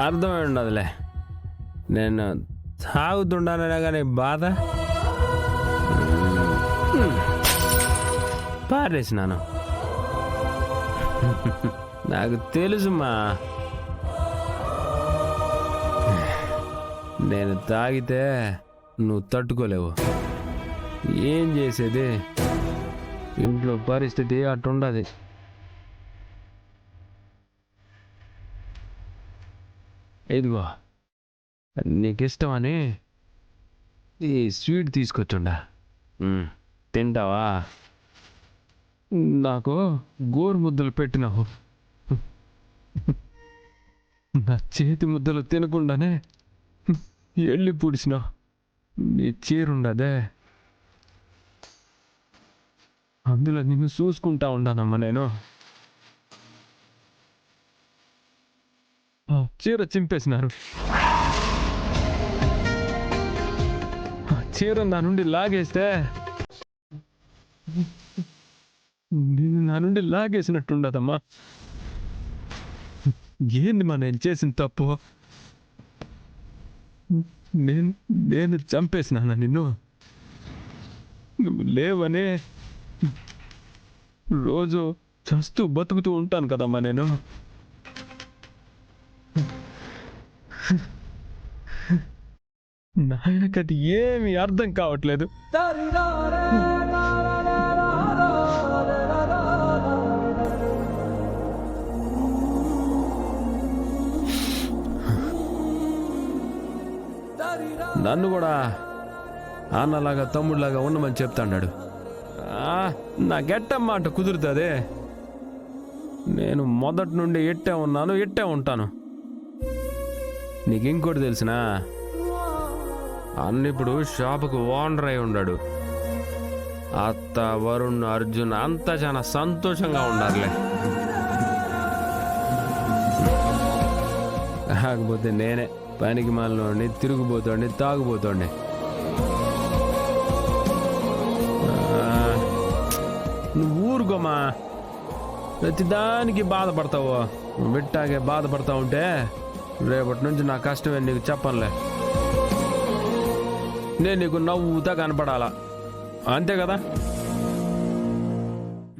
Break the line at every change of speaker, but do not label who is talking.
అర్థమై ఉండదులే. నేను తాగుతుండానే కానీ బాధ పారేసినాను. నాకు తెలుసుమా, నేను తాగితే నువ్వు తట్టుకోలేవు. ఏం చేసేది, ఇంట్లో పరిస్థితి అట్టుండదు. ఇదిగో నీకు ఇష్టమని ఈ స్వీట్ తీసుకొచ్చుండా, తింటావా? నాకు గోరు ముద్దలు పెట్టినావు, నా చేతి ముద్దలు తినకుండానే ఎళ్ళి పూడిసినావు. నీ చీరుండదే, అందులో నిన్ను చూసుకుంటా ఉన్నానమ్మా నేను. చీర చింపేసినారు, చీర నా నుండి లాగేస్తే నేను నా నుండి లాగేసినట్టుండదమ్మా. ఏంది మా నేను చేసిన తప్పు? నేను చంపేసినానా నిన్ను? నువ్వు లేవనే రోజు చస్తూ బతుకుతూ ఉంటాను కదమ్మా నేను. నాయనకది ఏమీ అర్థం కావట్లేదు. నన్ను కూడా అన్నలాగా తమ్ముడిలాగా ఉండమని చెప్తాడు. నా గెట్టమ్మాట కుదురుతుంది. నేను మొదటి నుండి ఎట్టే ఉన్నాను, ఎట్టే ఉంటాను. నీకు ఇంకోటి తెలిసినా, అన్న ఇప్పుడు షాపుకు ఓనర్ అయి ఉన్నాడు. అత్త, వరుణ్, అర్జున్ అంతా చాలా సంతోషంగా ఉండాలిలే. కాకపోతే నేనే పనికి మాలినోడిని, తిరుగుబోతోండి, తాగుబోతోండి. నువ్వు ఊరుకోమా, ప్రతిదానికి బాధపడతావు. నువ్వు విట్టాగే బాధపడతా ఉంటే రేపటి నుంచి నా కష్టమే నీకు చెప్పనులే. నేను నీకు నవ్వుతా కనపడాలా, అంతే కదా?